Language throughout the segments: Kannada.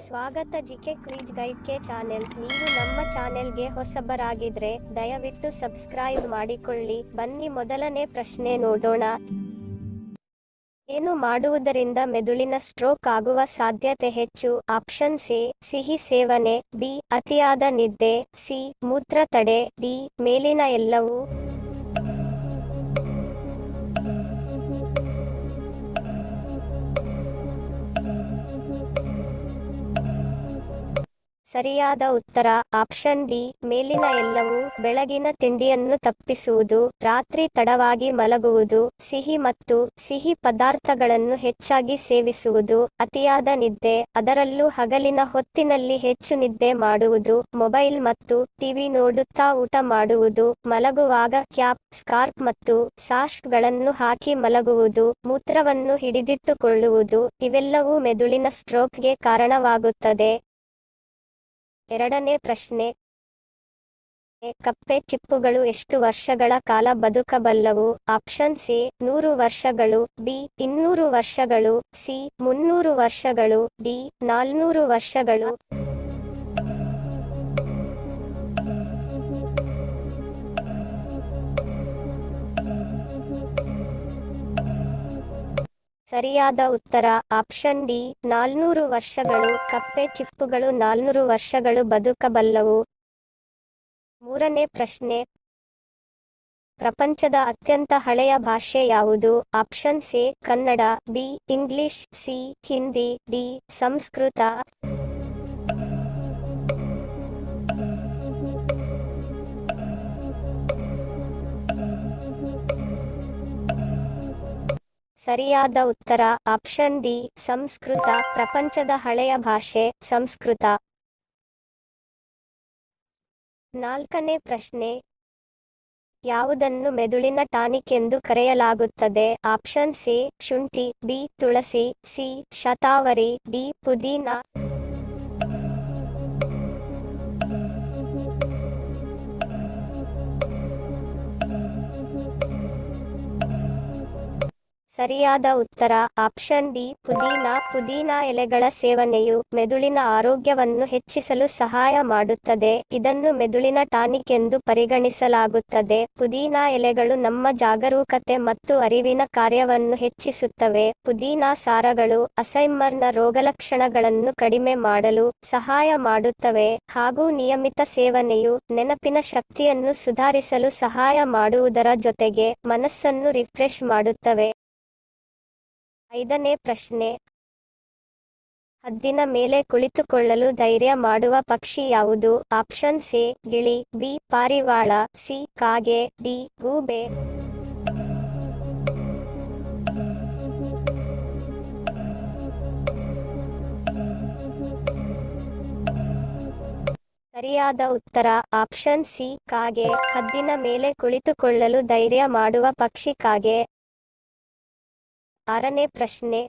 ಸ್ವಾಗತ ಜಿಕೆ ಕ್ವಿಜ್ ಗೈಡ್ ಕೆ ಚಾನೆಲ್. ನೀವು ನಮ್ಮ ಚಾನೆಲ್ಗೆ ಹೊಸಬರಾಗಿದ್ರೆ ದಯವಿಟ್ಟು ಸಬ್ಸ್ಕ್ರೈಬ್ ಮಾಡಿಕೊಳ್ಳಿ. ಬನ್ನಿ ಮೊದಲನೇ ಪ್ರಶ್ನೆ ನೋಡೋಣ. ಏನು ಮಾಡುವುದರಿಂದ ಮೆದುಳಿನ ಸ್ಟ್ರೋಕ್ ಆಗುವ ಸಾಧ್ಯತೆ ಹೆಚ್ಚು? ಆಪ್ಷನ್ ಎ ಸಿಹಿ ಸೇವನೆ, ಬಿ ಅತಿಯಾದ ನಿದ್ದೆ, ಸಿ ಮೂತ್ರ ತಡೆ, ಡಿ ಮೇಲಿನ ಎಲ್ಲವೂ. ಸರಿಯಾದ ಉತ್ತರ ಆಪ್ಷನ್ ಡಿ ಮೇಲಿನ ಎಲ್ಲವೂ. ಬೆಳಗಿನ ತಿಂಡಿಯನ್ನು ತಪ್ಪಿಸುವುದು, ರಾತ್ರಿ ತಡವಾಗಿ ಮಲಗುವುದು, ಸಿಹಿ ಮತ್ತು ಸಿಹಿ ಪದಾರ್ಥಗಳನ್ನು ಹೆಚ್ಚಾಗಿ ಸೇವಿಸುವುದು, ಅತಿಯಾದ ನಿದ್ದೆ, ಅದರಲ್ಲೂ ಹಗಲಿನ ಹೊತ್ತಿನಲ್ಲಿ ಹೆಚ್ಚು ನಿದ್ದೆ ಮಾಡುವುದು, ಮೊಬೈಲ್ ಮತ್ತು ಟಿವಿ ನೋಡುತ್ತಾ ಊಟ ಮಾಡುವುದು, ಮಲಗುವಾಗ ಕ್ಯಾಪ್, ಸ್ಕಾರ್ಫ್ ಮತ್ತು ಸಾಕ್ಸ್ಗಳನ್ನು ಹಾಕಿ ಮಲಗುವುದು, ಮೂತ್ರವನ್ನು ಹಿಡಿದಿಟ್ಟುಕೊಳ್ಳುವುದು ಇವೆಲ್ಲವೂ ಮೆದುಳಿನ ಸ್ಟ್ರೋಕ್ಗೆ ಕಾರಣವಾಗುತ್ತದೆ. ಎರಡನೇ ಪ್ರಶ್ನೆ. ಕಪ್ಪೆ ಚಿಪ್ಪುಗಳು ಎಷ್ಟು ವರ್ಷಗಳ ಕಾಲ ಬದುಕಬಲ್ಲವು? ಆಪ್ಷನ್ ಎ 100 ವರ್ಷಗಳು, ಬಿ 200 ವರ್ಷಗಳು, ಸಿ 300 ವರ್ಷಗಳು, ಡಿ 400 ವರ್ಷಗಳು. ಸರಿಯಾದ ಉತ್ತರ ಆಪ್ಷನ್ ಡಿ 400 ವರ್ಷಗಳು. ಕಪ್ಪೆ ಚಿಪ್ಪುಗಳು 400 ವರ್ಷಗಳು ಬದುಕಬಲ್ಲವು. ಮೂರನೇ ಪ್ರಶ್ನೆ. ಪ್ರಪಂಚದ ಅತ್ಯಂತ ಹಳೆಯ ಭಾಷೆ ಯಾವುದು? Option A Kannada, B English, C Hindi, D Sanskrit. ಸರಿಯಾದ ಉತ್ತರ ಆಪ್ಷನ್ ಡಿ ಸಂಸ್ಕೃತ. ಪ್ರಪಂಚದ ಹಳೆಯ ಭಾಷೆ ಸಂಸ್ಕೃತ. ನಾಲ್ಕನೇ ಪ್ರಶ್ನೆ. ಯಾವುದನ್ನು ಮೆದುಳಿನ ಟಾನಿಕ್ ಎಂದು ಕರೆಯಲಾಗುತ್ತದೆ? ಆಪ್ಷನ್ ಎ ಶುಂಠಿ, ಬಿ ತುಳಸಿ, ಸಿ ಶತಾವರಿ, ಡಿ ಪುದೀನ. ಸರಿಯಾದ ಉತ್ತರ ಆಪ್ಷನ್ ಡಿ ಪುದೀನ. ಪುದೀನ ಎಲೆಗಳ ಸೇವನೆಯು ಮೆದುಳಿನ ಆರೋಗ್ಯವನ್ನು ಹೆಚ್ಚಿಸಲು ಸಹಾಯ ಮಾಡುತ್ತದೆ. ಇದನ್ನು ಮೆದುಳಿನ ಟಾನಿಕ್ ಎಂದು ಪರಿಗಣಿಸಲಾಗುತ್ತದೆ. ಪುದೀನ ಎಲೆಗಳು ನಮ್ಮ ಜಾಗರೂಕತೆ ಮತ್ತು ಅರಿವಿನ ಕಾರ್ಯವನ್ನು ಹೆಚ್ಚಿಸುತ್ತವೆ. ಪುದೀನ ಸಾರಗಳು ಅಲ್ಝೈಮರ್ನ ರೋಗಲಕ್ಷಣಗಳನ್ನು ಕಡಿಮೆ ಮಾಡಲು ಸಹಾಯ ಮಾಡುತ್ತವೆ ಹಾಗೂ ನಿಯಮಿತ ಸೇವನೆಯು ನೆನಪಿನ ಶಕ್ತಿಯನ್ನು ಸುಧಾರಿಸಲು ಸಹಾಯ ಮಾಡುವುದರ ಜೊತೆಗೆ ಮನಸ್ಸನ್ನು ರಿಫ್ರೆಶ್ ಮಾಡುತ್ತವೆ. ಐದನೇ ಪ್ರಶ್ನೆ. ಹದ್ದಿನ ಮೇಲೆ ಕುಳಿತುಕೊಳ್ಳಲು ಧೈರ್ಯ ಮಾಡುವ ಪಕ್ಷಿ ಯಾವುದು? ಆಪ್ಷನ್ ಎ ಗಿಳಿ, ಬಿ ಪಾರಿವಾಳ, ಸಿ ಕಾಗೆ, ಡಿ ಗೂಬೆ. ಸರಿಯಾದ ಉತ್ತರ ಆಪ್ಷನ್ ಸಿ ಕಾಗೆ. ಹದ್ದಿನ ಮೇಲೆ ಕುಳಿತುಕೊಳ್ಳಲು ಧೈರ್ಯ ಮಾಡುವ ಪಕ್ಷಿ ಕಾಗೆ. ಆರನೇ ಪ್ರಶ್ನೆ.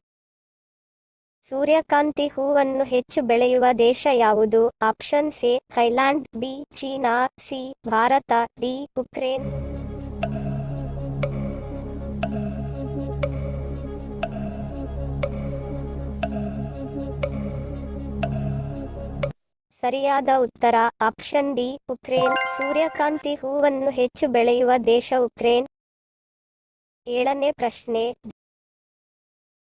ಸೂರ್ಯಕಾಂತಿ ಹೂವನ್ನು ಹೆಚ್ಚು ಬೆಳೆಯುವ ದೇಶ ಯಾವುದು? Option A Thailand, B China, C Bharat, D Ukraine. ಸರಿಯಾದ ಉತ್ತರ ಆಪ್ಷನ್ ಡಿ ಉಕ್ರೇನ್. ಸೂರ್ಯಕಾಂತಿ ಹೂವನ್ನು ಹೆಚ್ಚು ಬೆಳೆಯುವ ದೇಶ ಉಕ್ರೇನ್. ಏಳನೇ ಪ್ರಶ್ನೆ.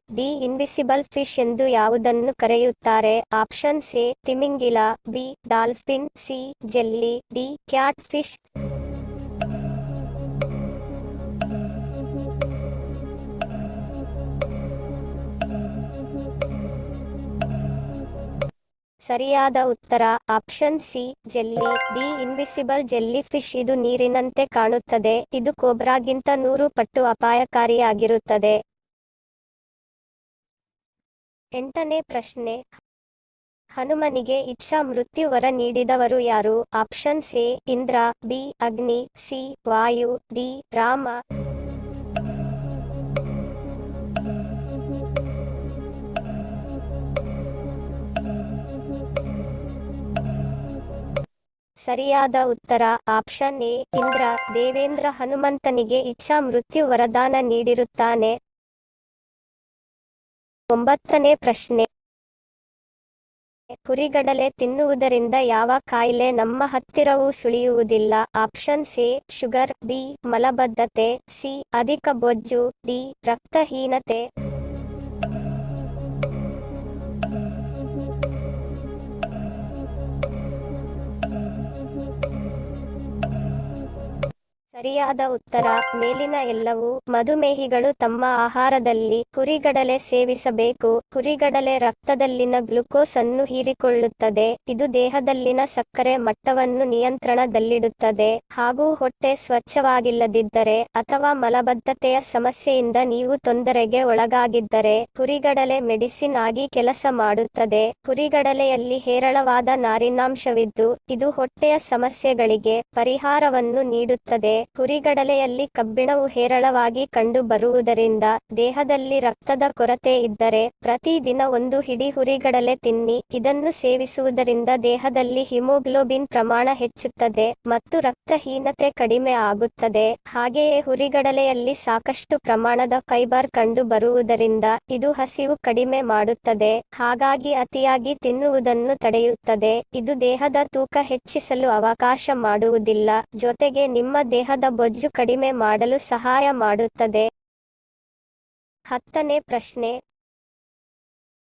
ದಿ ಇನ್ವಿಸಿಬಲ್ ಫಿಶ್ ಎಂದು ಯಾವುದನ್ನು ಕರೆಯುತ್ತಾರೆ? ಆಪ್ಷನ್ ಎ ತಿಮಿಂಗಿಲ, B dolphin, C jelly, D cat fish. ಸರಿಯಾದ ಉತ್ತರ option C jelly. The invisible jelly fish ಇದು ನೀರಿನಂತೆ ಕಾಣುತ್ತದೆ. ಇದು ಕೋಬ್ರಾಗಿಂತ 100 ಪಟ್ಟು ಅಪಾಯಕಾರಿಯಾಗಿರುತ್ತದೆ. ಎಂಟನೇ ಪ್ರಶ್ನೆ. ಹನುಮನಿಗೆ ಇಚ್ಛಾ ಮೃತ್ಯು ವರ ನೀಡಿದವರು ಯಾರು? ಆಪ್ಷನ್ ಎ ಇಂದ್ರ, ಬಿ ಅಗ್ನಿ, ಸಿ ವಾಯು, ಡಿ ರಾಮ. ಸರಿಯಾದ ಉತ್ತರ ಆಪ್ಷನ್ ಎ ಇಂದ್ರ. ದೇವೇಂದ್ರ ಹನುಮಂತನಿಗೆ ಇಚ್ಛಾ ಮೃತ್ಯು ವರದಾನ ನೀಡಿರುತ್ತಾನೆ. ಒಂಬತ್ತನೇ ಪ್ರಶ್ನೆ. ಹುರಿಗಡಲೆ ತಿನ್ನುವುದರಿಂದ ಯಾವ ಕಾಯಿಲೆ ನಮ್ಮ ಹತ್ತಿರವೂ ಸುಳಿಯುವುದಿಲ್ಲ? ಆಪ್ಷನ್ ಎ ಶುಗರ್, ಬಿ ಮಲಬದ್ಧತೆ, ಸಿ ಅಧಿಕ ಬೊಜ್ಜು, ಡಿ ರಕ್ತಹೀನತೆ. ಸರಿಯಾದ ಉತ್ತರ ಮೇಲಿನ ಎಲ್ಲವೂ. ಮಧುಮೇಹಿಗಳು ತಮ್ಮ ಆಹಾರದಲ್ಲಿ ಹುರಿಗಡಲೆ ಸೇವಿಸಬೇಕು. ಹುರಿಗಡಲೆ ರಕ್ತದಲ್ಲಿನ ಗ್ಲುಕೋಸ್ ಅನ್ನು ಹೀರಿಕೊಳ್ಳುತ್ತದೆ. ಇದು ದೇಹದಲ್ಲಿನ ಸಕ್ಕರೆ ಮಟ್ಟವನ್ನು ನಿಯಂತ್ರಣದಲ್ಲಿಡುತ್ತದೆ. ಹಾಗೂ ಹೊಟ್ಟೆ ಸ್ವಚ್ಛವಾಗಿಲ್ಲದಿದ್ದರೆ ಅಥವಾ ಮಲಬದ್ಧತೆಯ ಸಮಸ್ಯೆಯಿಂದ ನೀವು ತೊಂದರೆಗೆ ಒಳಗಾಗಿದ್ದರೆ ಹುರಿಗಡಲೆ ಮೆಡಿಸಿನ್ ಆಗಿ ಕೆಲಸ ಮಾಡುತ್ತದೆ. ಹುರಿಗಡಲೆಯಲ್ಲಿ ಹೇರಳವಾದ ನಾರಿನಾಂಶವಿದ್ದು ಇದು ಹೊಟ್ಟೆಯ ಸಮಸ್ಯೆಗಳಿಗೆ ಪರಿಹಾರವನ್ನು ನೀಡುತ್ತದೆ. ಹುರಿಗಡಲೆಯಲ್ಲಿ ಕಬ್ಬಿಣವು ಹೇರಳವಾಗಿ ಕಂಡು ಬರುವುದರಿಂದ ದೇಹದಲ್ಲಿ ರಕ್ತದ ಕೊರತೆ ಇದ್ದರೆ ಪ್ರತಿದಿನ ಒಂದು ಹಿಡಿ ಹುರಿಗಡಲೆ ತಿನ್ನಿ. ಇದನ್ನು ಸೇವಿಸುವುದರಿಂದ ದೇಹದಲ್ಲಿ ಹಿಮೋಗ್ಲೋಬಿನ್ ಪ್ರಮಾಣ ಹೆಚ್ಚುತ್ತದೆ ಮತ್ತು ರಕ್ತಹೀನತೆ ಕಡಿಮೆ ಆಗುತ್ತದೆ. ಹಾಗೆಯೇ ಹುರಿಗಡಲೆಯಲ್ಲಿ ಸಾಕಷ್ಟು ಪ್ರಮಾಣದ ಫೈಬರ್ ಕಂಡು ಬರುವುದರಿಂದ ಇದು ಹಸಿವು ಕಡಿಮೆ ಮಾಡುತ್ತದೆ. ಹಾಗಾಗಿ ಅತಿಯಾಗಿ ತಿನ್ನುವುದನ್ನು ತಡೆಯುತ್ತದೆ. ಇದು ದೇಹದ ತೂಕ ಹೆಚ್ಚಿಸಲು ಅವಕಾಶ ಮಾಡುವುದಿಲ್ಲ. ಜೊತೆಗೆ ನಿಮ್ಮ ದೇಹದ ಬೊಜ್ಜು ಕಡಿಮೆ ಮಾಡಲು ಸಹಾಯ ಮಾಡುತ್ತದೆ. 10ನೇ ಪ್ರಶ್ನೆ.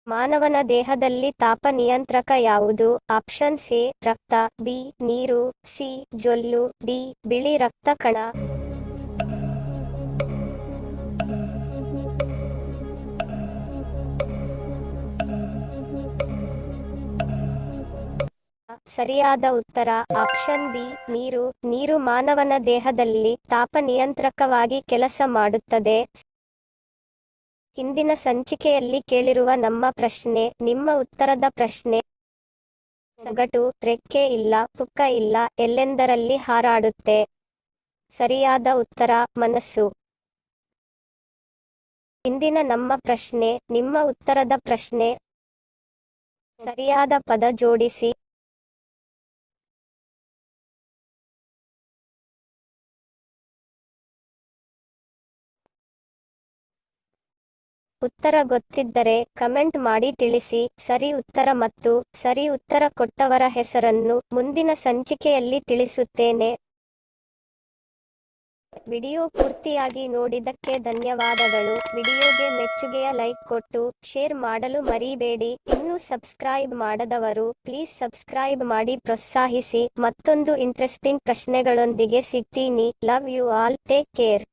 ಮಾನವನ ದೇಹದಲ್ಲಿ ತಾಪ ನಿಯಂತ್ರಕ ಯಾವುದು? ಆಪ್ಷನ್ ಎ ರಕ್ತ, ಬಿ ನೀರು, ಸಿ ಜೊಲ್ಲು, ಡಿ ಬಿಳಿ ರಕ್ತ ಕಣ. ಸರಿಯಾದ ಉತ್ತರ ಆಪ್ಷನ್ ಬಿ ನೀರು. ನೀರು ಮಾನವನ ದೇಹದಲ್ಲಿ ತಾಪ ನಿಯಂತ್ರಕವಾಗಿ ಕೆಲಸ ಮಾಡುತ್ತದೆ. ಹಿಂದಿನ ಸಂಚಿಕೆಯಲ್ಲಿ ಕೇಳಿರುವ ನಮ್ಮ ಪ್ರಶ್ನೆ ನಿಮ್ಮ ಉತ್ತರದ ಪ್ರಶ್ನೆ. ಸಗಟು, ರೆಕ್ಕೆ ಇಲ್ಲ, ಪುಕ್ಕ ಇಲ್ಲ, ಎಲ್ಲೆಂದರಲ್ಲಿ ಹಾರಾಡುತ್ತೆ. ಸರಿಯಾದ ಉತ್ತರ ಮನಸ್ಸು. ಇಂದಿನ ನಮ್ಮ ಪ್ರಶ್ನೆ ನಿಮ್ಮ ಉತ್ತರದ ಪ್ರಶ್ನೆ. ಸರಿಯಾದ ಪದ ಜೋಡಿಸಿ. ಉತ್ತರ ಗೊತ್ತಿದ್ದರೆ ಕಮೆಂಟ್ ಮಾಡಿ ತಿಳಿಸಿ. ಸರಿ ಉತ್ತರ ಮತ್ತು ಸರಿ ಉತ್ತರ ಕೊಟ್ಟವರ ಹೆಸರನ್ನು ಮುಂದಿನ ಸಂಚಿಕೆಯಲ್ಲಿ ತಿಳಿಸುತ್ತೇನೆ. ವಿಡಿಯೋ ಪೂರ್ತಿಯಾಗಿ ನೋಡಿದ್ದಕ್ಕೆ ಧನ್ಯವಾದಗಳು. ವಿಡಿಯೋಗೆ ಮೆಚ್ಚುಗೆಯ ಲೈಕ್ ಕೊಟ್ಟು ಶೇರ್ ಮಾಡಲು ಮರಿಬೇಡಿ. ಇನ್ನೂ ಸಬ್ಸ್ಕ್ರೈಬ್ ಮಾಡದವರು ಪ್ಲೀಸ್ ಸಬ್ಸ್ಕ್ರೈಬ್ ಮಾಡಿ ಪ್ರೋತ್ಸಾಹಿಸಿ. ಮತ್ತೊಂದು ಇಂಟ್ರೆಸ್ಟಿಂಗ್ ಪ್ರಶ್ನೆಗಳೊಂದಿಗೆ ಸಿಗ್ತೀನಿ. Love you all. Take care.